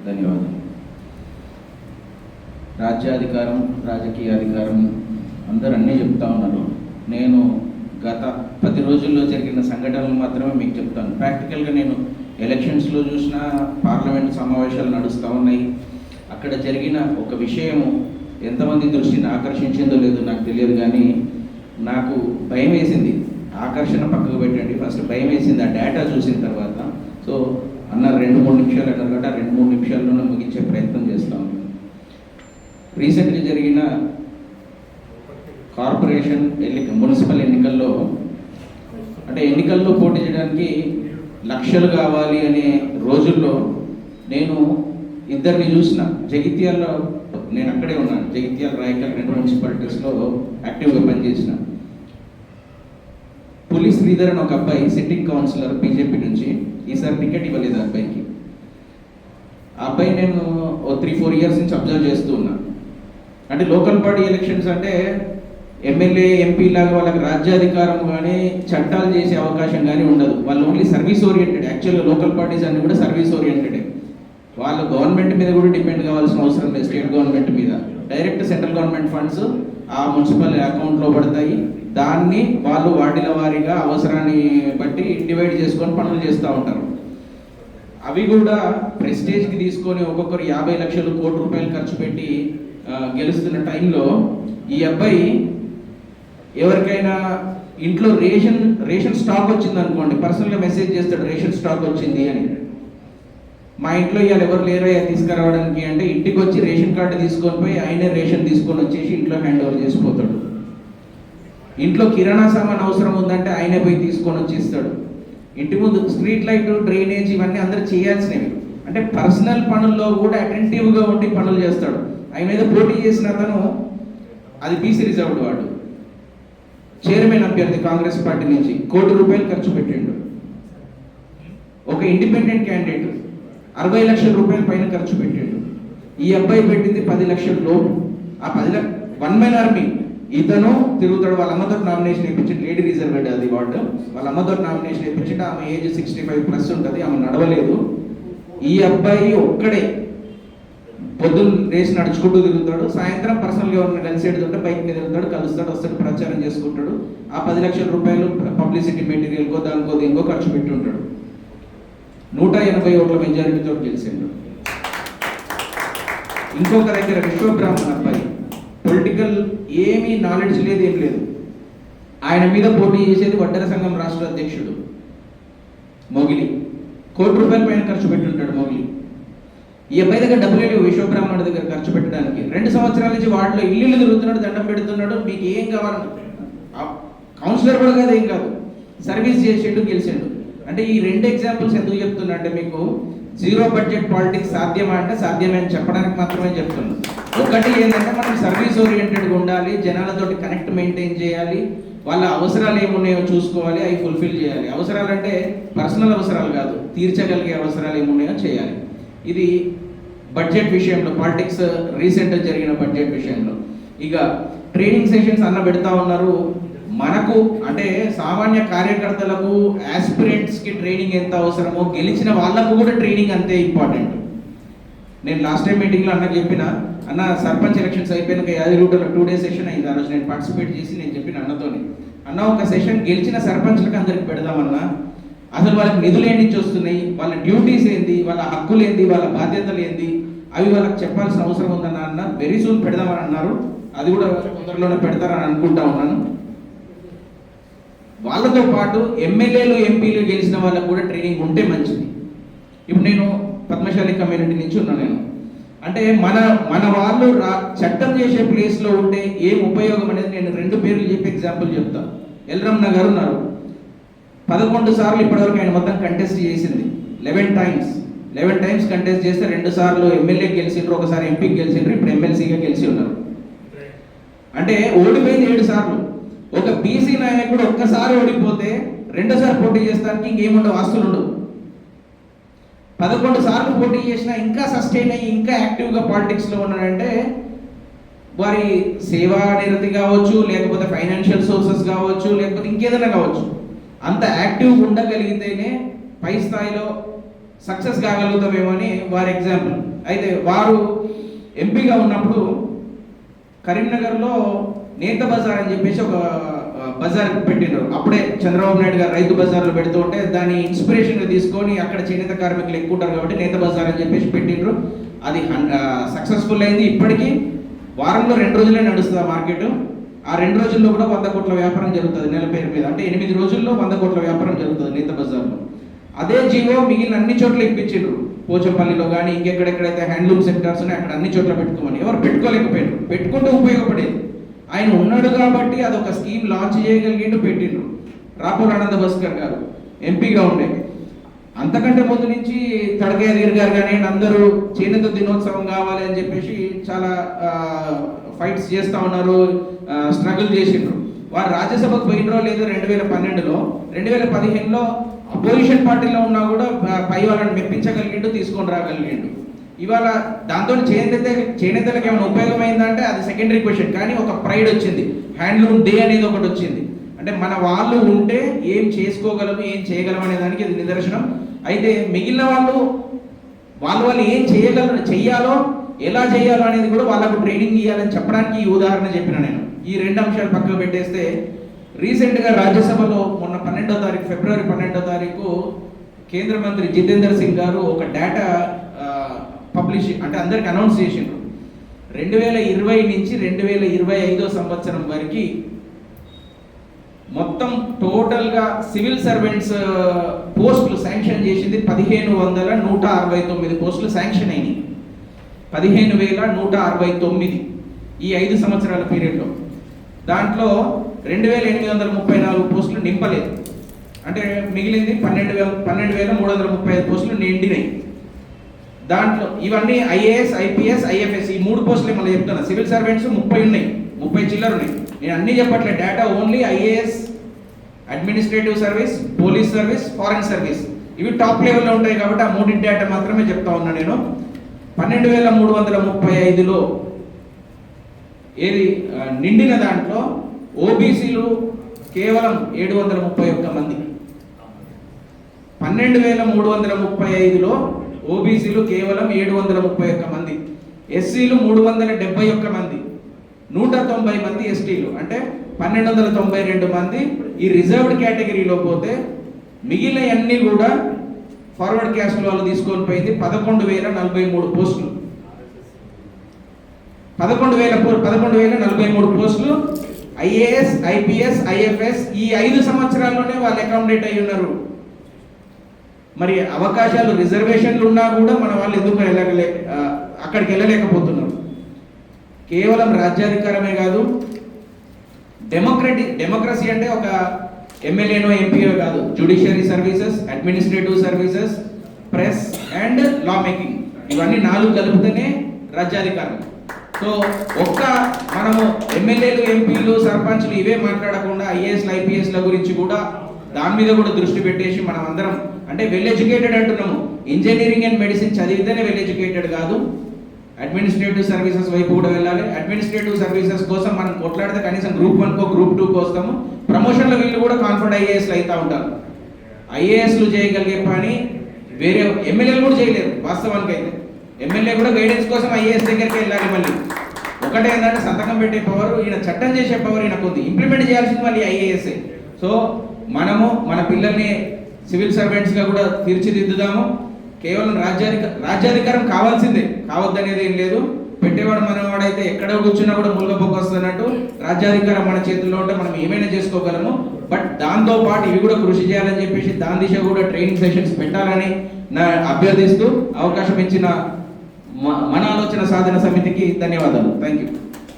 ధన్యవాదాలు. రాజ్యాధికారం, రాజకీయ అధికారం అందరూ అన్నీ చెప్తా ఉన్నారు. నేను గత 10 రోజుల్లో జరిగిన సంఘటనలు మాత్రమే మీకు చెప్తాను. ప్రాక్టికల్గా నేను ఎలక్షన్స్లో చూసిన పార్లమెంట్ సమావేశాలు నడుస్తూ ఉన్నాయి. అక్కడ జరిగిన ఒక విషయము ఎంతమంది దృష్టిని ఆకర్షించిందో లేదో నాకు తెలియదు, కానీ నాకు భయం వేసింది. ఆకర్షణ పక్కకు పెట్టండి, ఫస్ట్ భయం వేసింది ఆ డేటా చూసిన తర్వాత. సో అన్న 2-3 నిమిషాలు అన్నారు కాబట్టి ఆ 2-3 నిమిషాల్లోనే ముగించే ప్రయత్నం చేస్తాం. రీసెంట్గా జరిగిన కార్పొరేషన్ మున్సిపల్ ఎన్నికల్లో, అంటే ఎన్నికల్లో పోటీ చేయడానికి లక్షలు కావాలి అనే రోజుల్లో నేను ఇద్దరిని చూసిన. జగిత్యాలలో నేను అక్కడే ఉన్నాను, జగిత్యాల, రాయకల్ 2 మున్సిపాలిటీస్లో యాక్టివ్గా పనిచేసిన. పులి శ్రీధర్ అని ఒక అబ్బాయి సిట్టింగ్ కౌన్సిలర్ బీజేపీ నుంచి, ఈసారి టికెట్ ఇవ్వలేదు ఆ అబ్బాయికి. ఆ అబ్బాయి నేను 3-4 ఇయర్స్ నుంచి అబ్జర్వ్ చేస్తూ ఉన్నా. అంటే లోకల్ పార్టీ ఎలక్షన్స్ అంటే ఎమ్మెల్యే, ఎంపీ లాగా వాళ్ళకి రాజ్యాధికారం కానీ చట్టాలు చేసే అవకాశం కానీ ఉండదు. వాళ్ళు ఓన్లీ సర్వీస్ ఓరియంటెడ్. యాక్చువల్గా లోకల్ పార్టీస్ అన్ని కూడా సర్వీస్ ఓరియంటెడే. వాళ్ళు గవర్నమెంట్ మీద కూడా డిపెండ్ కావాల్సిన అవసరం లేదు. స్టేట్ గవర్నమెంట్ మీద డైరెక్ట్ సెంట్రల్ గవర్నమెంట్ ఫండ్స్ ఆ మున్సిపల్ అకౌంట్లో పడతాయి. దాన్ని వాళ్ళు వార్డుల వారీగా అవసరాన్ని బట్టి డివైడ్ చేసుకొని పనులు చేస్తూ ఉంటారు. అవి కూడా ప్రెస్టేజ్కి తీసుకొని ఒక్కొక్కరు 50 లక్షలు, కోటి రూపాయలు ఖర్చు పెట్టి గెలుస్తున్న టైంలో ఈ అబ్బాయి ఎవరికైనా ఇంట్లో రేషన్ స్టాక్ వచ్చింది అనుకోండి, పర్సనల్గా మెసేజ్ చేస్తాడు, రేషన్ స్టాక్ వచ్చింది అని. మా ఇంట్లో ఇవాళ ఎవరు లేరో తీసుకురావడానికి అంటే ఇంటికి వచ్చి రేషన్ కార్డు తీసుకొని పోయి ఆయనే రేషన్ తీసుకొని వచ్చేసి ఇంట్లో హ్యాండ్ ఓవర్ చేసిపోతాడు. ఇంట్లో కిరాణా సామాన్ అవసరం ఉందంటే ఆయనే పోయి తీసుకొని వచ్చేస్తాడు. ఇంటి ముందు స్ట్రీట్ లైట్, డ్రైనేజ్ ఇవన్నీ అందరూ చేయాల్సినవి. అంటే పర్సనల్ పనుల్లో కూడా అటెంటివ్గా ఉండి పనులు చేస్తాడు. ఆయన మీద పోటీ చేసిన అతను, అది బీసీ రిజర్వ్డ్ వాడు, చైర్మన్ అభ్యర్థి కాంగ్రెస్ పార్టీ నుంచి, కోటి రూపాయలు ఖర్చు పెట్టిండు. ఒక ఇండిపెండెంట్ క్యాండిడేట్ 60 లక్షల రూపాయల పైన ఖర్చు పెట్టిండు. ఈ అబ్బాయి పెట్టింది 10 లక్షల లోపు. ఆ 10 లక్ష 1 మ్యాన్ ఆర్మీ. ఇతను తిరుగుతాడు. వాళ్ళ అమ్మతో నామినేషన్ ఇప్పించి, లేడీ రిజర్వ్డ్ అది వార్డు, వాళ్ళ అమ్మతో నామినేషన్ ఇప్పించి, ఆమె ఏజ్ 65+ ఉంటుంది, ఆమె నడవలేదు. ఈ అబ్బాయి ఒక్కడే పొద్దున్న లేచి నడుచుకుంటూ తిరుగుతాడు, సాయంత్రం పర్సనల్గా ఎవరిని కలిసేడుతుంటే బైక్ మీద వెళ్తాడు, కలుస్తాడు, వస్తాడు, ప్రచారం చేసుకుంటాడు. ఆ 10 లక్షల రూపాయలు పబ్లిసిటీ మెటీరియల్కో దానికో దీనికో ఖర్చు పెట్టి ఉంటాడు. 180 ఓట్ల మెజారిటీతో గెలిచిండు. ఇంకొక దగ్గర విశ్వబ్రాహ్మణ్ అబ్బాయి, పొలిటికల్ ఏమీ నాలెడ్జ్ లేదు, ఏం లేదు. ఆయన మీద పోటీ చేసేది వడ్డెర సంఘం రాష్ట్ర అధ్యక్షుడు మొగిలి. కోటి రూపాయల పైన ఖర్చు పెట్టి ఉంటాడు మొగిలి. ఈ అబ్బాయి దగ్గర డబ్బులు లేవు విశ్వబ్రాహ్మణుడి దగ్గర ఖర్చు పెట్టడానికి. 2 సంవత్సరాల నుంచి వాటిలో ఇల్లు తిరుగుతున్నాడు, దండం పెడుతున్నాడు. మీకు ఏం కావాలంటే కౌన్సిలర్ కూడా కాదు, ఏం కాదు, సర్వీస్ చేసేడు, గెలిచాడు. అంటే ఈ 2 ఎగ్జాంపుల్స్ ఎందుకు చెప్తున్నా అంటే, మీకు జీరో బడ్జెట్ పాలిటిక్స్ సాధ్యమా అంటే సాధ్యమే అని చెప్పడానికి మాత్రమే చెప్తున్నాను. ఒకటి ఏంటంటే, మనం సర్వీస్ ఓరియంటెడ్గా ఉండాలి, జనాలతోటి కనెక్ట్ మెయింటైన్ చేయాలి, వాళ్ళ అవసరాలు ఏమున్నాయో చూసుకోవాలి, అవి ఫుల్ఫిల్ చేయాలి. అవసరాలు అంటే పర్సనల్ అవసరాలు కాదు, తీర్చగలిగే అవసరాలు ఏమున్నాయో చేయాలి. ఇది బడ్జెట్ విషయంలో, పాలిటిక్స్ రీసెంట్గా జరిగిన బడ్జెట్ విషయంలో. ఇక ట్రైనింగ్ సెషన్స్ అన్న పెడతా ఉన్నారు. మనకు అంటే సామాన్య కార్యకర్తలకు, ఆస్పిరెంట్స్కి ట్రైనింగ్ ఎంత అవసరమో గెలిచిన వాళ్ళకు కూడా ట్రైనింగ్ అంతే ఇంపార్టెంట్. నేను లాస్ట్ టైం మీటింగ్లో అన్నకు చెప్పిన, అన్న సర్పంచ్ ఎలక్షన్స్ అయిపోయినాక యాదగిరిగుట్టలో 2 డేస్ సెషన్ అయింది. ఆ రోజు నేను పార్టిసిపేట్ చేసి నేను చెప్పిన అన్నతోని, అన్న ఒక సెషన్ గెలిచిన సర్పంచ్లకు అందరికి పెడదామన్నా, అసలు వాళ్ళకి నిధులు ఏం నుంచి వస్తున్నాయి, వాళ్ళ డ్యూటీస్ ఏంది, వాళ్ళ హక్కులు ఏంది, వాళ్ళ బాధ్యతలు ఏంది, అవి వాళ్ళకి చెప్పాల్సిన అవసరం ఉందన్న. అన్న వెరీ సూన్ పెడదామని అన్నారు. అది కూడా తొందరలోనే పెడతారని అనుకుంటా ఉన్నాను. వాళ్ళతో పాటు ఎమ్మెల్యేలు, ఎంపీలు గెలిచిన వాళ్ళకు కూడా ట్రైనింగ్ ఉంటే మంచిది. ఇప్పుడు నేను పద్మశాలి కమ్యూనిటీ నుంచి ఉన్నాను. నేను అంటే మన వాళ్ళు చట్టం చేసే ప్లేస్లో ఉంటే ఏం ఉపయోగం అనేది నేను 2 పేర్లు చెప్పి ఎగ్జాంపుల్ చెప్తాను. ఎల్రమ్న గారు ఉన్నారు. 11 సార్లు ఇప్పటివరకు ఆయన మొత్తం కంటెస్ట్ చేసింది. 11 టైమ్స్ కంటెస్ట్ చేస్తే 2 సార్లు ఎమ్మెల్యే గెలిచిండ్రు, ఒకసారి ఎంపీకి గెలిచిండ్రు, ఇప్పుడు ఎమ్మెల్సీగా గెలిచి ఉన్నారు. అంటే ఓడిపోయింది 7 సార్లు. ఒక బీసీ నాయకుడు ఒక్కసారి ఓడిపోతే 2వ సారి పోటీ చేస్తానికి ఇంకేముండవు, ఆస్తులు ఉండవు. 11 సార్లు పోటీ చేసినా ఇంకా సస్టైన్ అయ్యి ఇంకా యాక్టివ్గా పాలిటిక్స్లో ఉన్నాడంటే వారి సేవా నిరతి కావచ్చు, లేకపోతే ఫైనాన్షియల్ సోర్సెస్ కావచ్చు, లేకపోతే ఇంకేదైనా కావచ్చు, అంత యాక్టివ్గా ఉండగలిగితేనే పై స్థాయిలో సక్సెస్ కాగలుగుతామేమో అని వారి ఎగ్జాంపుల్. అయితే వారు ఎంపీగా ఉన్నప్పుడు కరీంనగర్లో నేత బజార్ అని చెప్పేసి ఒక బజార్ పెట్టినారు. అప్పుడే చంద్రబాబు నాయుడు గారు రైతు బజార్లో పెడుతూ ఉంటే దాన్ని ఇన్స్పిరేషన్గా తీసుకొని అక్కడ చేనేత కార్మికులు ఎక్కువ ఉంటారు కాబట్టి నేత బజార్ అని చెప్పేసి పెట్టినారు. అది సక్సెస్ఫుల్ అయింది. ఇప్పటికీ వారంలో 2 రోజులే నడుస్తుంది ఆ మార్కెట్. ఆ 2 రోజుల్లో కూడా 100 కోట్ల వ్యాపారం జరుగుతుంది నెల పేరు మీద. అంటే 8 రోజుల్లో 100 కోట్ల వ్యాపారం జరుగుతుంది నేత బజార్లో. అదే జీవో మిగిలిన అన్ని చోట్ల ఇప్పించారు. పోచంపల్లిలో కానీ ఇంకెక్కడెక్కడైతే హ్యాండ్లూమ్ సెక్టార్స్ ఉన్నాయో అక్కడ అన్ని చోట్ల పెట్టుకోమని. ఎవరు పెట్టుకోలేకపోయారు. పెట్టుకుంటే ఉపయోగపడేది. ఆయన ఉన్నాడు కాబట్టి అదొక స్కీమ్ లాంచ్ చేయగలిగిండు, పెట్టిండ్రు. రాపూర్ ఆనంద భాస్కర్ గారు ఎంపీగా ఉండే. అంతకంటే ముందు నుంచి తడకేదీర్ గారు కానీ అందరూ చేనేత దినోత్సవం కావాలి అని చెప్పేసి చాలా ఫైట్స్ చేస్తూ ఉన్నారు, స్ట్రగుల్ చేసిండ్రు. వారు రాజ్యసభకు పోయినరో లేదో 2012లో. 2015లో అపోజిషన్ పార్టీలో ఉన్నా కూడా పై వాళ్ళని మెప్పించగలిగిండు, తీసుకొని రాగలిగిండు. ఇవాళ దాంతో చేనేతలకు ఏమైనా ఉపయోగమైందంటే అది సెకండరీ క్వశ్చన్. కానీ ఒక ప్రైడ్ వచ్చింది, హ్యాండ్లూమ్ డే అనేది ఒకటి వచ్చింది. అంటే మన వాళ్ళు ఉంటే ఏం చేసుకోగలము, ఏం చేయగలం అనే దానికి ఇది నిదర్శనం. అయితే మిగిలిన వాళ్ళు ఏం చెయ్యాలో ఎలా చేయాలో అనేది కూడా వాళ్ళకు ట్రైనింగ్ ఇవ్వాలని చెప్పడానికి ఈ ఉదాహరణ చెప్పిన నేను. ఈ 2 అంశాలు పక్కకు పెట్టేస్తే, రీసెంట్గా రాజ్యసభలో మొన్న ఫిబ్రవరి 12వ తారీఖు కేంద్ర మంత్రి జితేందర్ సింగ్ గారు ఒక డేటా పబ్లిష్ అంటే అందరికి అనౌన్స్ చేసిండ్రు. 2020 నుంచి 2025 సంవత్సరం వరకు మొత్తం టోటల్గా సివిల్ సర్వెంట్స్ పోస్టులు శాంక్షన్ చేసింది 15,169 పోస్టులు శాంక్షన్ అయినాయి. 15,169 ఈ 5 సంవత్సరాల పీరియడ్లో. దాంట్లో 2,834 పోస్టులు నింపలేదు. అంటే మిగిలింది 12,335 పోస్టులు నిండినాయి. దాంట్లో ఇవన్నీ ఐఏఎస్, ఐపీఎస్, ఐఎఫ్ఎస్ ఈ 3 పోస్టులే మళ్ళీ చెప్తున్నా. సివిల్ సర్వెంట్స్ 30 ఉన్నాయి, 30 చిల్లర ఉన్నాయి. నేను అన్నీ చెప్పట్లేదు. Data only IAS, administrative service, police service, foreign service ఇవి టాప్ లెవెల్లో ఉంటాయి కాబట్టి ఆ 3 డేటా మాత్రమే చెప్తా ఉన్నా నేను. 12,335లో ఏది నిండిన దాంట్లో ఓబీసీలు కేవలం 731 మంది. 12,335లో ఓబీసీలు కేవలం 731 మంది, ఎస్సీలు 371 మంది, 190 మంది ఎస్టీలు, అంటే 1,292 మంది ఈ రిజర్వ్డ్ కేటగిరీలో పోతే మిగిలిన అన్ని కూడా ఫార్వర్డ్ క్యాస్ట్ వాళ్ళు తీసుకొని పోయింది 11,043 పోస్టులు. 11,043 పోస్టులు ఐఏఎస్, ఐపీఎస్, ఐఎఫ్ఎస్ ఈ 5 సంవత్సరాల్లోనే వాళ్ళు అకామిడేట్ అయ్యి ఉన్నారు. మరి అవకాశాలు రిజర్వేషన్లు ఉన్నా కూడా మన వాళ్ళు ఎందుకు అక్కడికి వెళ్ళలేకపోతున్నారు? కేవలం రాజ్యాధికారమే కాదు, డెమోక్రసీ అంటే ఒక ఎమ్మెల్యేనో ఎంపీఓ కాదు. Judiciary services, administrative services, press and law making ఇవన్నీ 4 కలిపితేనే రాజ్యాధికారం. సో మనము ఎమ్మెల్యేలు, ఎంపీలు, సర్పంచ్లు ఇవే మాట్లాడకుండా ఐఏఎస్లు, ఐపీఎస్ల గురించి కూడా దాని మీద కూడా దృష్టి పెట్టేసి మనం అందరం అంటే వెల్ ఎడ్యుకేటెడ్ అంటున్నాము. ఇంజనీరింగ్ అండ్ మెడిసిన్ చదివితేనే వెల్ ఎడ్యుకేటెడ్ కాదు, అడ్మినిస్ట్రేటివ్ సర్వీసెస్ వైపు కూడా వెళ్ళాలి. అడ్మినిస్ట్రేటివ్ సర్వీసెస్ కోసం మనం కొట్లాడితే కనీసం గ్రూప్ 1కో గ్రూప్ 2కో వస్తాము. ప్రమోషన్లో వీళ్ళు కూడా కాన్ఫిడెంట్ ఐఏఎస్లు అవుతూ ఉంటారు. ఐఏఎస్లు చేయగలిగే పని వేరే ఎమ్మెల్యేలు కూడా చేయలేరు. వాస్తవానికి అయితే ఎమ్మెల్యే కూడా గైడెన్స్ కోసం ఐఏఎస్ దగ్గరికి వెళ్ళాలి. మళ్ళీ ఒకటే ఏంటంటే సంతకం పెట్టే పవర్, ఈయన చట్టం చేసే పవర్ ఈయనకు ఉంది, ఇంప్లిమెంట్ చేయాల్సింది మళ్ళీ ఐఏఎస్ఏ. సో మనము మన పిల్లల్ని సివిల్ సర్వెంట్స్గా కూడా తీర్చిదిద్దుదాము. కేవలం రాజ్యాధికారం కావాల్సిందే, కావద్దనేది ఏం లేదు. పెట్టేవాడు మనవాడైతే ఎక్కడ కూర్చున్నా కూడా ములుగపోకు వస్తున్నట్టు రాజ్యాధికారం మన చేతుల్లో ఉంటే మనం ఏమైనా చేసుకోగలము. బట్ దాంతో పాటు ఇవి కూడా కృషి చేయాలని చెప్పేసి దాని దిశ కూడా ట్రైనింగ్ సెషన్స్ పెట్టాలని నా అభ్యర్థిస్తూ అవకాశం ఇచ్చిన మన ఆలోచన సాధన సమితికి ధన్యవాదాలు. Thank you.